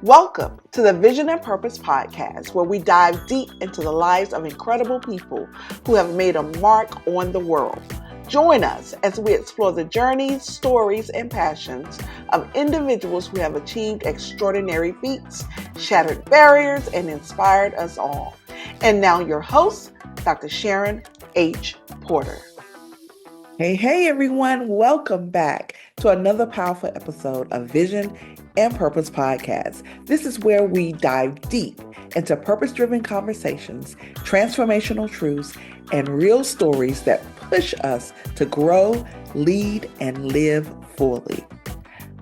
Welcome to the Vision and Purpose podcast, where we dive deep into the lives of incredible people who have made a mark on the world. Join us as we explore the journeys, stories, and passions of individuals who have achieved extraordinary feats, shattered barriers, and inspired us all. And now your host, Dr. Sharon H. Porter. Hey, everyone. Welcome back to another powerful episode of Vision and Purpose Podcast. This is where we dive deep into purpose-driven conversations, transformational truths, and real stories that push us to grow, lead, and live fully.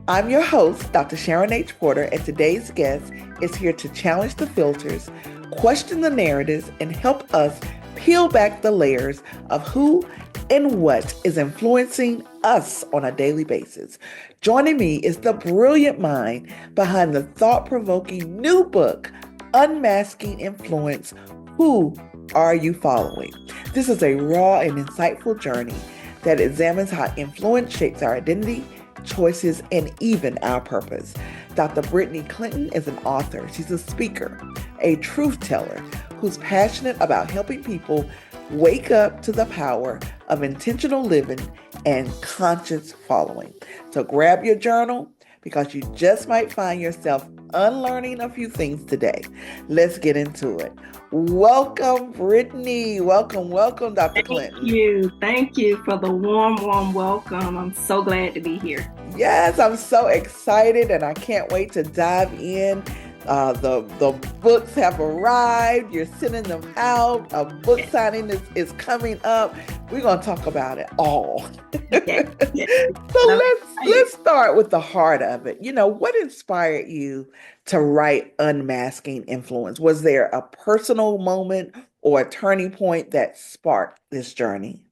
I'm your host, Dr. Sharon H. Porter, and today's guest is here to challenge the filters, question the narratives, and help us peel back the layers of who and what is influencing us on a daily basis. Joining me is the brilliant mind behind the thought-provoking new book, Unmasking Influence, Who Are You Following? This is a raw and insightful journey that examines how influence shapes our identity, choices, and even our purpose. Dr. Brittney Clinton is an author. She's a speaker, a truth teller who's passionate about helping people wake up to the power of intentional living and conscious following. So grab your journal because you just might find yourself unlearning a few things today. Let's get into it. Welcome, Brittney. Welcome, Dr. Clinton. Thank you for the warm welcome. I'm so glad to be here. Yes, I'm so excited and I can't wait to dive in. The books have arrived. You're sending them out. A book signing is coming up. We're going to talk about it all. So let's start with the heart of it. What inspired you to write Unmasking Influence? Was there a personal moment or a turning point that sparked this journey?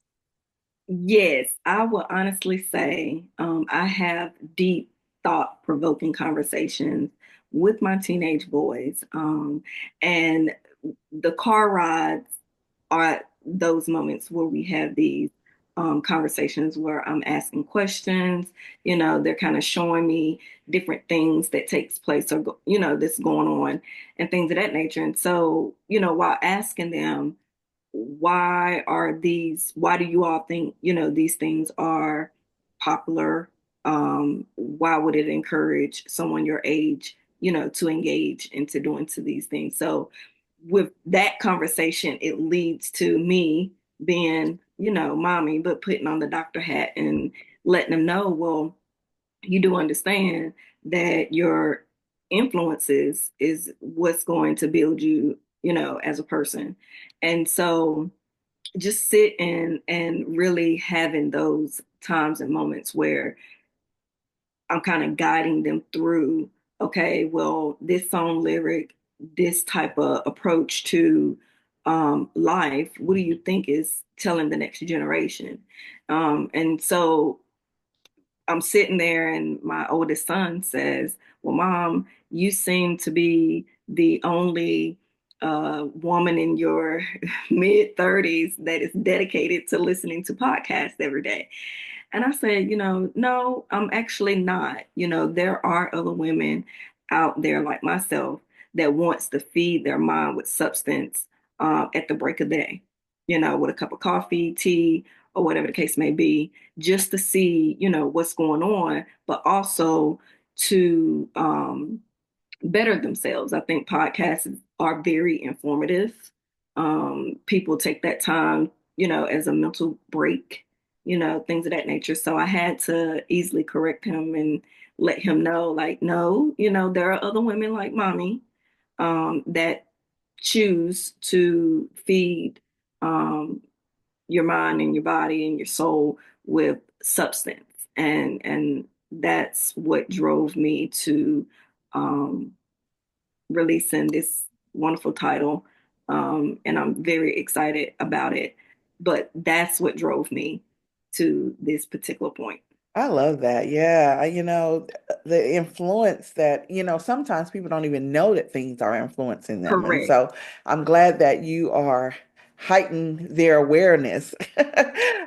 Yes, I will honestly say I have deep, thought-provoking conversations with my teenage boys. And the car rides are those moments where we have these conversations where I'm asking questions. They're kind of showing me different things that takes place or, that's going on and things of that nature. And so, while asking them, why do you all think, these things are popular? Why would it encourage someone your age, to engage into doing to these things? So with that conversation, it leads to me being, mommy, but putting on the doctor hat and letting them know, well, you do understand that your influences is what's going to build you, as a person. And so just sitting and really having those times and moments where I'm kind of guiding them through, okay, well, this song lyric, this type of approach to life, what do you think is telling the next generation? And so I'm sitting there, and my oldest son says, well, Mom, you seem to be the only woman in your mid 30s that is dedicated to listening to podcasts every day. And I said, no, I'm actually not. There are other women out there like myself that wants to feed their mind with substance at the break of day, with a cup of coffee, tea, or whatever the case may be, just to see, what's going on, but also to better themselves. I think podcasts are very informative. People take that time, as a mental break, things of that nature. So I had to easily correct him and let him know, like, no, there are other women like mommy that choose to feed your mind and your body and your soul with substance. And that's what drove me to um, releasing this wonderful title. And I'm very excited about it. But that's what drove me to this particular point. I love that. Yeah. The influence that, sometimes people don't even know that things are influencing them. And Correct. so I'm glad that you are heighten their awareness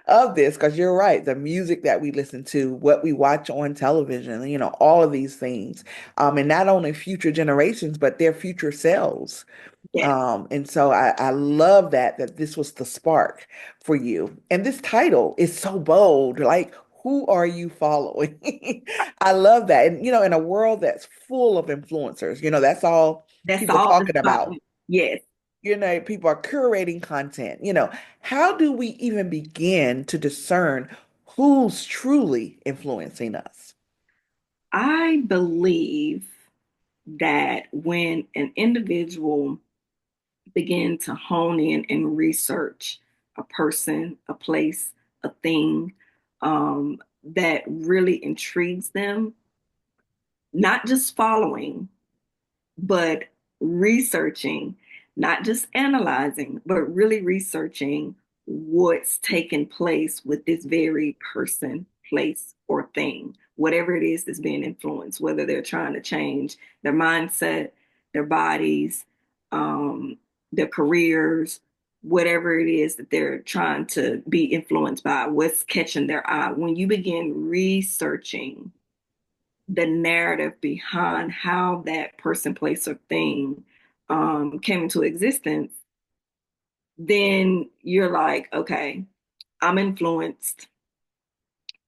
of this. Because you're right, the music that we listen to, what we watch on television, all of these things, and not only future generations, but their future selves. Yes, And so I love that this was the spark for you. And this title is so bold. Like, who are you following? I love that. And in a world that's full of influencers, that's all that's people all the talking about. spotlight. Yes. People are curating content. How do we even begin to discern who's truly influencing us? I believe that when an individual begin to hone in and research a person, a place, a thing that really intrigues them, not just following, but researching, not just analyzing, but really researching what's taken place with this very person, place, or thing, whatever it is that's being influenced, whether they're trying to change their mindset, their bodies, um, their careers, whatever it is that they're trying to be influenced by, what's catching their eye. When you begin researching the narrative behind how that person, place, or thing came into existence, then you're like, okay, I'm influenced.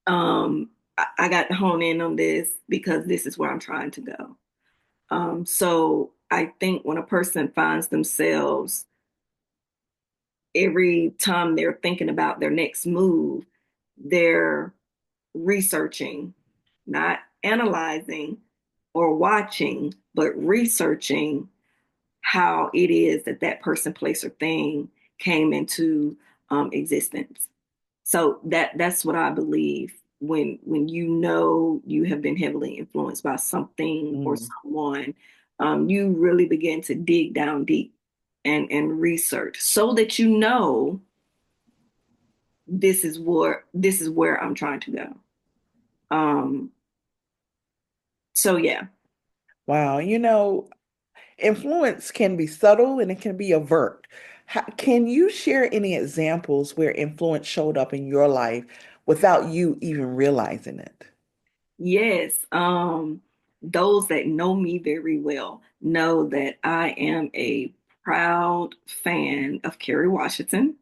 I got to hone in on this because this is where I'm trying to go. So I think when a person finds themselves every time they're thinking about their next move, they're researching, not analyzing or watching, but researching how it is that that person, place, or thing came into existence. So that's what I believe when you have been heavily influenced by something or Mm. someone, you really begin to dig down deep and research so that this is where I'm trying to go. Um, so yeah. Wow. Influence can be subtle and it can be overt. Can you share any examples where influence showed up in your life without you even realizing it? Yes, those that know me very well know that I am a proud fan of Kerry Washington,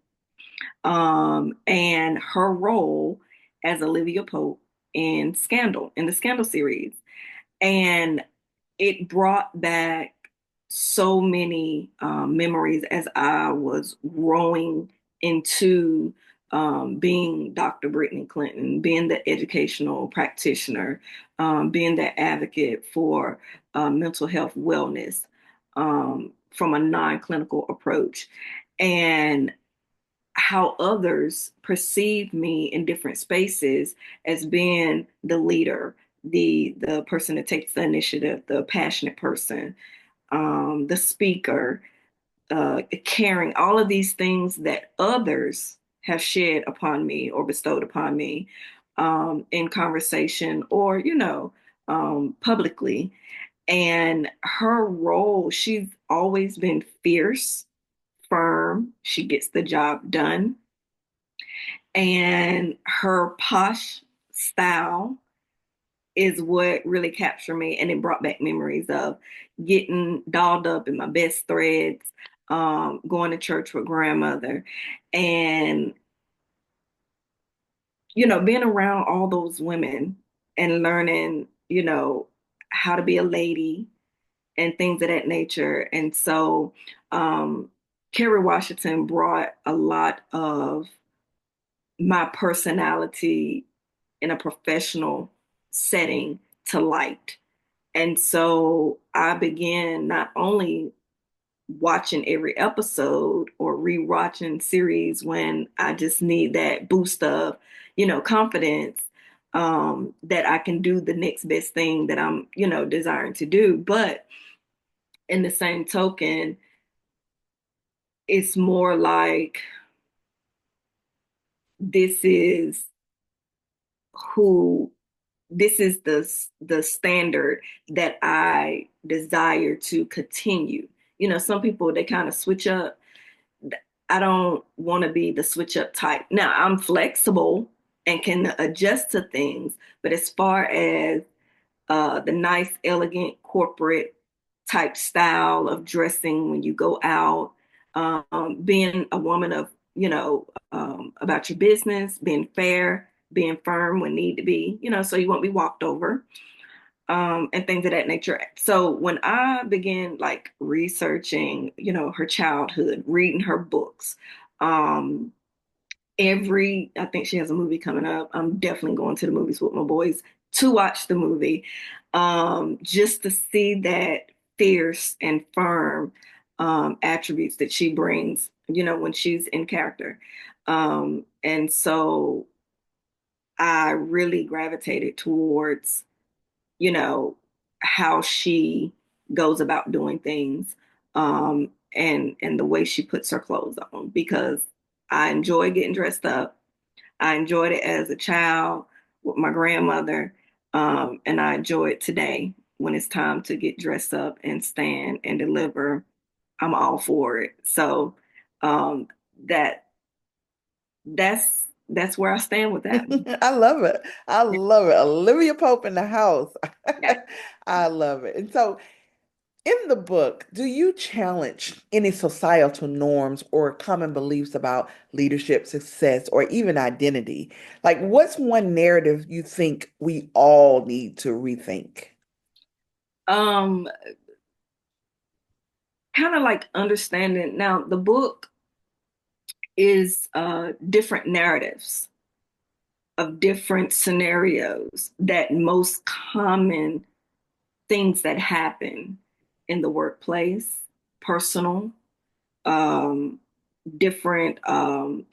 and her role as Olivia Pope in Scandal, in the Scandal series. And it brought back so many memories as I was growing into being Dr. Brittney Clinton, being the educational practitioner, being that advocate for mental health wellness from a non-clinical approach, and how others perceive me in different spaces as being the leader, the person that takes the initiative, the passionate person, the speaker, caring, all of these things that others have shed upon me or bestowed upon me in conversation or, publicly. And her role, she's always been fierce, firm. She gets the job done. And her posh style is what really captured me, and it brought back memories of getting dolled up in my best threads, going to church with grandmother, and being around all those women and learning, how to be a lady and things of that nature. And so, Kerry Washington brought a lot of my personality in a professional setting to light. And so I began not only watching every episode or rewatching series when I just need that boost of, confidence, that I can do the next best thing that I'm, desiring to do. But in the same token, it's more like this is who this is the standard that I desire to continue. Some people, they kind of switch up. I don't want to be the switch up type. Now, I'm flexible and can adjust to things, but as far as the nice, elegant, corporate type style of dressing when you go out, being a woman of, about your business, being fair, being firm when need to be, so you won't be walked over, and things of that nature. So when I began like researching, her childhood, reading her books, um, I think she has a movie coming up. I'm definitely going to the movies with my boys to watch the movie, just to see that fierce and firm attributes that she brings, when she's in character. And so I really gravitated towards, you know, how she goes about doing things, and the way she puts her clothes on, because I enjoy getting dressed up. I enjoyed it as a child with my grandmother, and I enjoy it today when it's time to get dressed up and stand and deliver. I'm all for it. So um, that that's where I stand with that. I love it. I love it. Olivia Pope in the house. Yeah. I love it. And so, in the book, do you challenge any societal norms or common beliefs about leadership, success, or even identity? Like, what's one narrative you think we all need to rethink? Um, Kind of like understanding now the book is different narratives of different scenarios, that most common things that happen in the workplace, personal, um, different,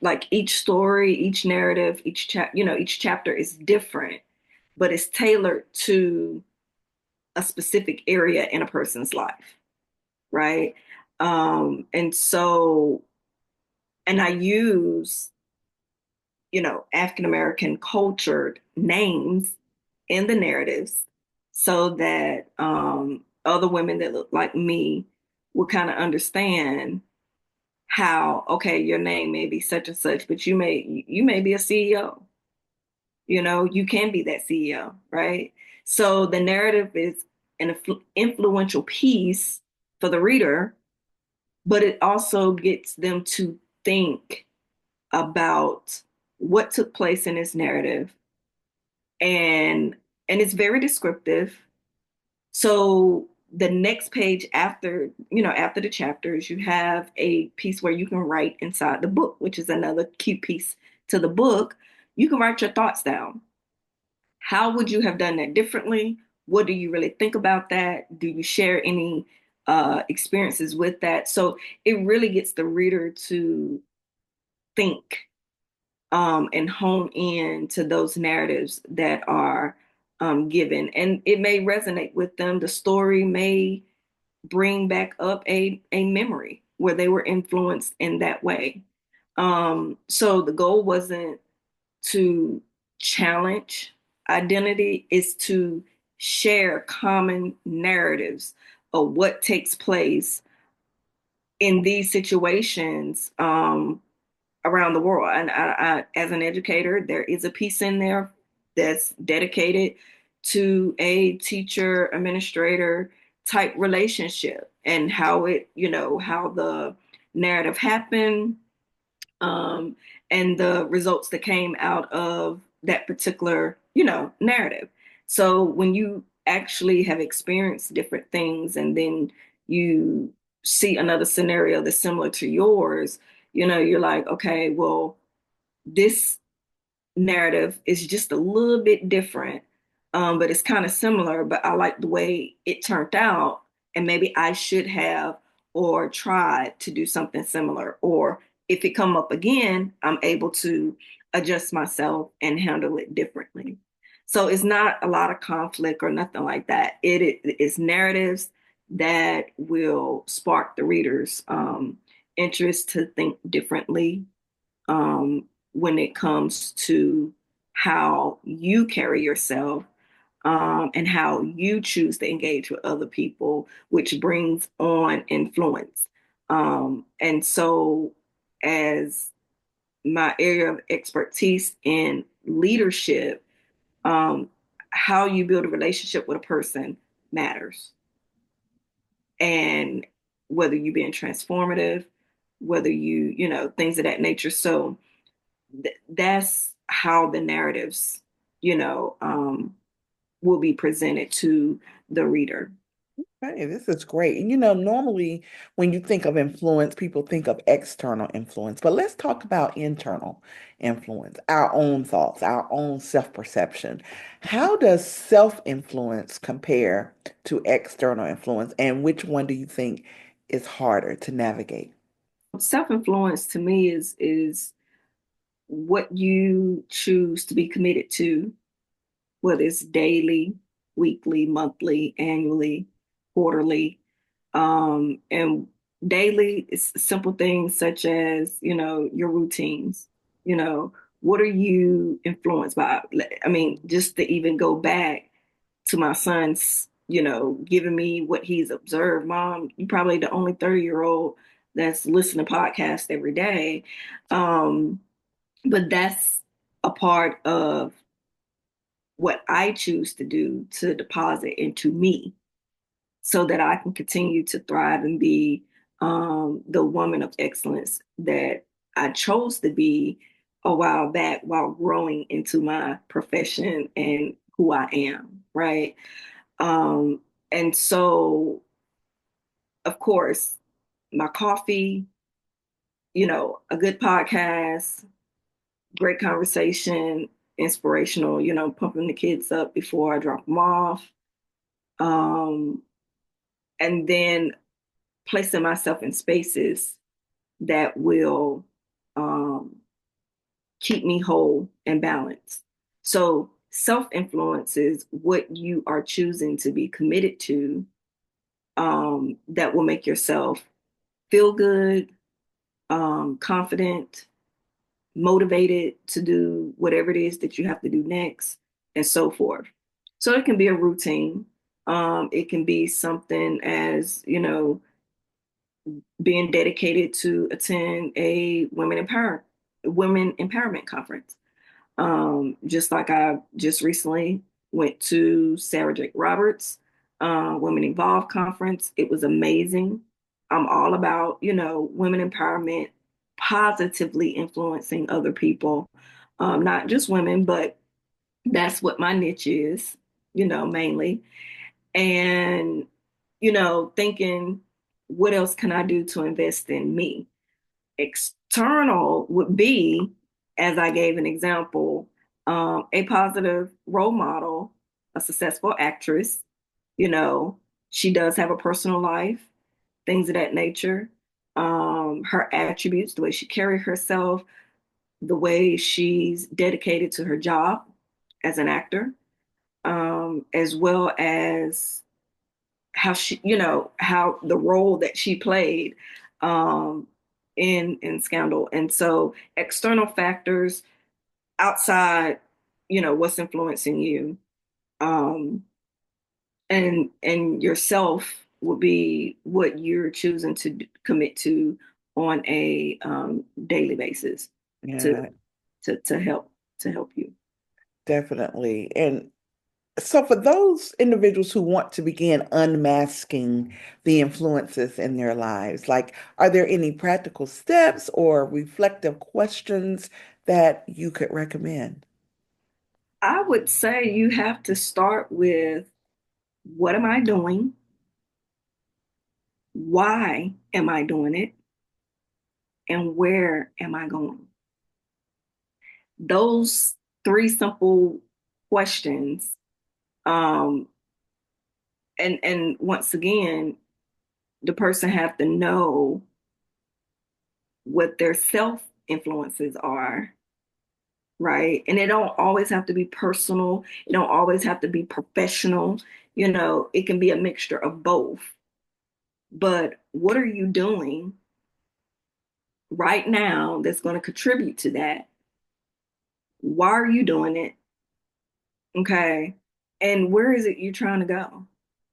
like each story, each narrative, each chapter is different, but it's tailored to a specific area in a person's life, right? And so, and I use, African American cultured names in the narratives so that other women that look like me would kind of understand how, okay, your name may be such and such, but you may be a CEO. You can be that CEO, right? So the narrative is an influential piece for the reader, but it also gets them to think about what took place in this narrative, and it's very descriptive. So the next page after the chapters, you have a piece where you can write inside the book, which is another key piece to the book. You can write your thoughts down. How would you have done that differently? What do you really think about that? Do you share any experiences with that? So it really gets the reader to think, and hone in to those narratives that are given. And it may resonate with them. The story may bring back up a memory where they were influenced in that way. So the goal wasn't to challenge identity, is to share common narratives of what takes place in these situations, around the world. And as an educator, there is a piece in there that's dedicated to a teacher administrator type relationship, and how the narrative happened, um, and the results that came out of that particular, narrative. So when you actually have experienced different things and then you see another scenario that's similar to yours, you're like, okay, well, this narrative is just a little bit different, but it's kind of similar. But I like the way it turned out, and maybe I should have or tried to do something similar. Or if it come up again, I'm able to adjust myself and handle it differently. So it's not a lot of conflict or nothing like that. It's narratives that will spark the reader's interest to think differently, when it comes to how you carry yourself, and how you choose to engage with other people, which brings on influence. And so as my area of expertise in leadership, um, how you build a relationship with a person matters. And whether you being transformative, whether things of that nature. So that's how the narratives, you know, um, will be presented to the reader. Hey, this is great. And normally when you think of influence, people think of external influence, but let's talk about internal influence, our own thoughts, our own self-perception. How does self-influence compare to external influence, and which one do you think is harder to navigate? Self-influence to me is what you choose to be committed to, whether it's daily, weekly, monthly, annually, quarterly. And daily is simple things such as, your routines. You know, what are you influenced by? I mean, just to even go back to my son's, giving me what he's observed. Mom, you probably the only 30-year-old that's listening to podcasts every day. Um, but that's a part of what I choose to do to deposit into me so that I can continue to thrive and be the woman of excellence that I chose to be a while back while growing into my profession and who I am, right? Um, and so, of course, my coffee, a good podcast, great conversation, inspirational, pumping the kids up before I drop them off. Um, and then placing myself in spaces that will um, keep me whole and balanced. So, self influence is what you are choosing to be committed to, that will make yourself feel good, confident, motivated to do whatever it is that you have to do next, and so forth. So, it can be a routine. It can be something as, being dedicated to attend a women empowerment conference. Just like I just recently went to Sarah Jake Roberts Women Involved conference. It was amazing. I'm all about, women empowerment, positively influencing other people, not just women, but that's what my niche is, mainly. And, thinking, what else can I do to invest in me? External would be, as I gave an example, a positive role model, a successful actress. You know, she does have a personal life, things of that nature. Her attributes, the way she carries herself, the way she's dedicated to her job as an actor, as well as how how the role that she played um, in Scandal. And so external factors outside, what's influencing you, um, and yourself would be what you're choosing to commit to on a daily basis to Yeah, to help you. definitely. And so, for those individuals who want to begin unmasking the influences in their lives, like, are there any practical steps or reflective questions that you could recommend? I would say you have to start with, what am I doing? Why am I doing it? And where am I going? Those three simple questions. Um, and once again, the person have to know what their self influences are, right? And it don't always have to be personal. It don't always have to be professional. It can be a mixture of both. But what are you doing right now that's going to contribute to that? Why are you doing it? Okay. And where is it you're trying to go?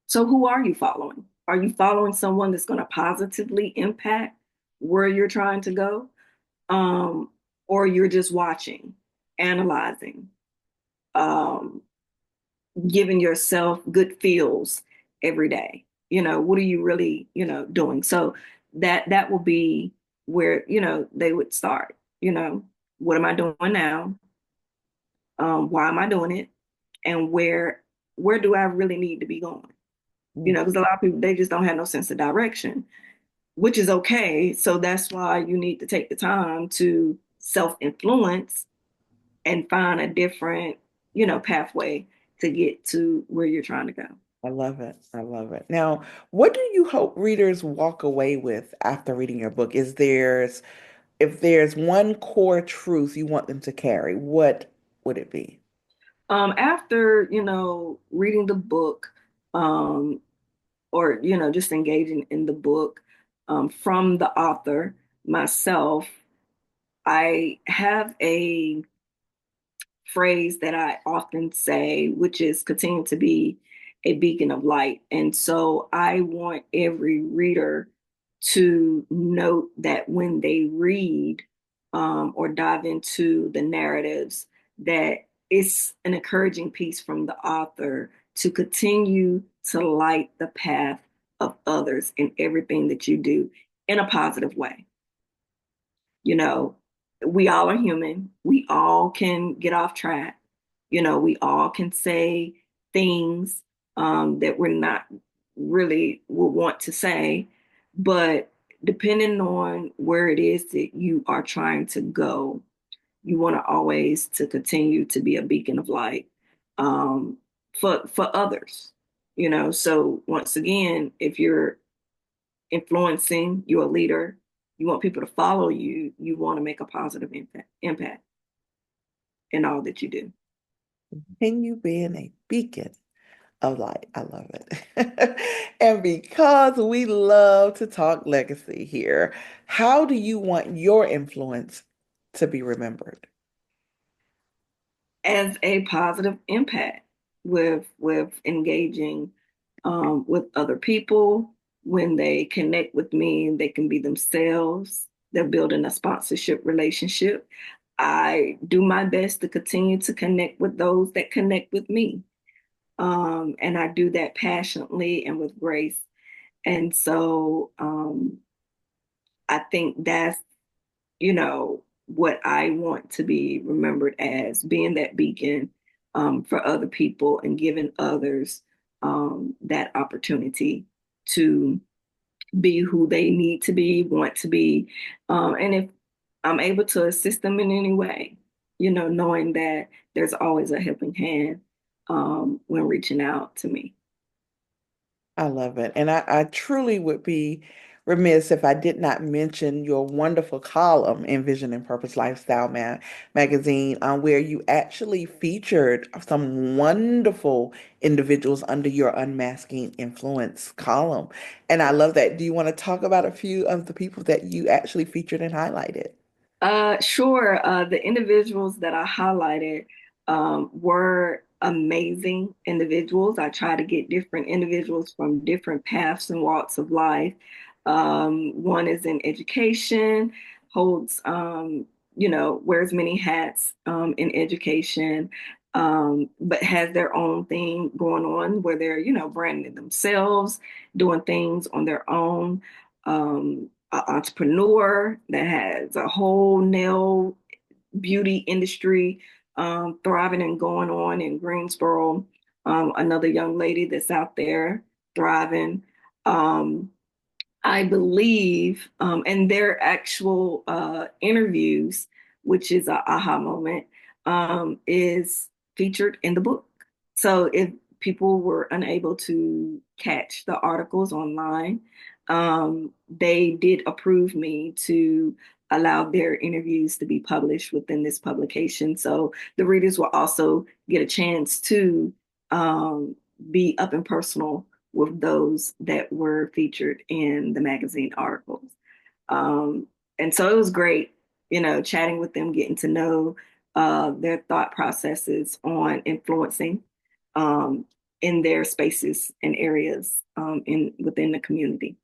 So who are you following? Are you following someone that's going to positively impact where you're trying to go? um, or you're just watching, analyzing, um, giving yourself good feels every day. What are you really, doing? So that will be where, they would start, what am I doing now? Why am I doing it? And where do I really need to be going? Mm. Because a lot of people, they just don't have no sense of direction, which is okay. So that's why you need to take the time to self-influence and find a different, pathway to get to where you're trying to go. I love it. I love it. Now, what do you hope readers walk away with after reading your book? If there's one core truth you want them to carry, what would it be? After, reading the book, um, or, just engaging in the book, from the author, myself, I have a phrase that I often say, which is continue to be a beacon of light. And so I want every reader to note that when they read, or dive into the narratives, that it's an encouraging piece from the author to continue to light the path of others in everything that you do in a positive way. You know, we all are human. We all can get off track. We all can say things, that we're not really would want to say. But depending on where it is that you are trying to go, you want to always to continue to be a beacon of light, for others. So once again, if you're influencing, you're a leader, you want people to follow you, you want to make a positive impact in all that you do. Continue being a beacon of light. I love it. And because we love to talk legacy here, how do you want your influence to be remembered? As a positive impact with engaging, with other people. When they connect with me, they can be themselves. They're building a sponsorship relationship. I do my best to continue to connect with those that connect with me. And I do that passionately and with grace. And so, I think that's, what I want to be remembered as, being that beacon, for other people and giving others, that opportunity to be who they need to be, want to be. And if I'm able to assist them in any way, knowing that there's always a helping hand, when reaching out to me. I love it. And I truly would be remiss if I did not mention your wonderful column in Vision and Purpose Lifestyle magazine, where you actually featured some wonderful individuals under your Unmasking Influence column. And I love that. Do you want to talk about a few of the people that you actually featured and highlighted? Sure. The individuals that I highlighted, were amazing individuals. I try to get different individuals from different paths and walks of life. One is in education, holds, wears many hats, in education, but has their own thing going on where they're, branding themselves, doing things on their own. An entrepreneur that has a whole nail beauty industry, thriving and going on in Greensboro. Another young lady that's out there thriving. Um, I believe, and their actual, interviews, which is a aha moment, is featured in the book. So if people were unable to catch the articles online, they did approve me to allow their interviews to be published within this publication. So the readers will also get a chance to, um, be up and personal with those that were featured in the magazine articles. Um, and so it was great, chatting with them, getting to know, their thought processes on influencing, um, in their spaces and areas, in within the community.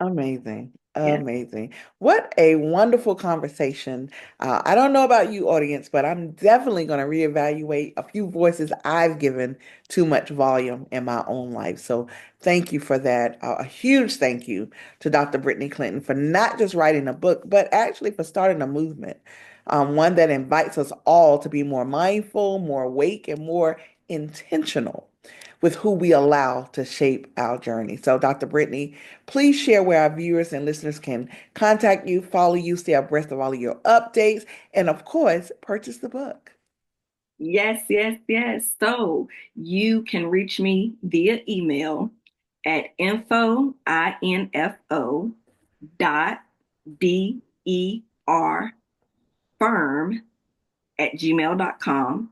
Amazing. Yeah. Amazing. What a wonderful conversation. I don't know about you, audience, but I'm definitely going to reevaluate a few voices I've given too much volume in my own life. So thank you for that. A huge thank you to Dr. Brittney Clinton for not just writing a book, but actually for starting a movement, one that invites us all to be more mindful, more awake, and more intentional with who we allow to shape our journey. So, Dr. Brittney, please share where our viewers and listeners can contact you, follow you, stay abreast of all of your updates, and of course, purchase the book. Yes, yes, yes. So you can reach me via email at info dot der firm at gmail.com.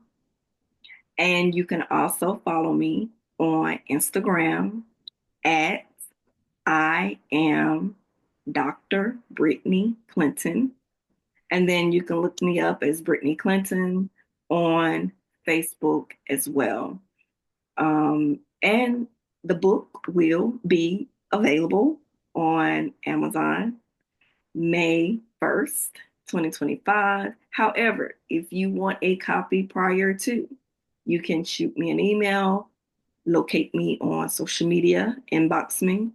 And you can also follow me on Instagram at I am Dr. Brittney Clinton. And then you can look me up as Brittney Clinton on Facebook as well. And the book will be available on Amazon May 1st, 2025. However, if you want a copy prior to, you can shoot me an email, locate me on social media, inbox me,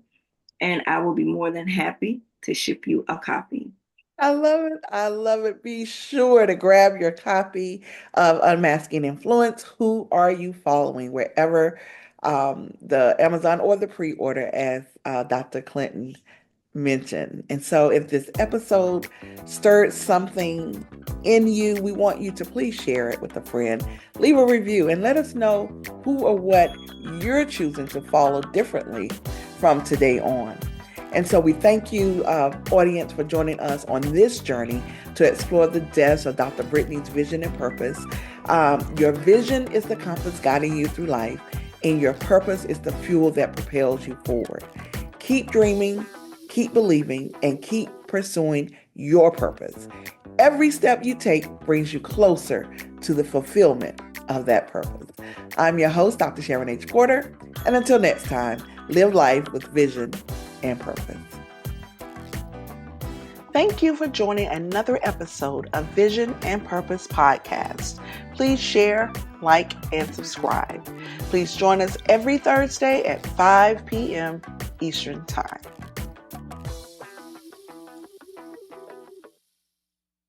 and I will be more than happy to ship you a copy. I love it. I love it. Be sure to grab your copy of Unmasking Influence. Who are you following? Wherever the Amazon or the pre-order, as Dr. Clinton mentioned. And so if this episode stirred something in you, we want you to please share it with a friend. Leave a review and let us know who or what you're choosing to follow differently from today on. And so we thank you, audience, for joining us on this journey to explore the depths of Dr. Brittney's vision and purpose. Your vision is the compass guiding you through life, and your purpose is the fuel that propels you forward. Keep dreaming, keep believing, and keep pursuing your purpose. Every step you take brings you closer to the fulfillment of that purpose. I'm your host, Dr. Sharon H. Porter, and until next time, live life with vision and purpose. Thank you for joining another episode of Vision and Purpose Podcast. Please share, like, and subscribe. Please join us every Thursday at 5 p.m. Eastern Time.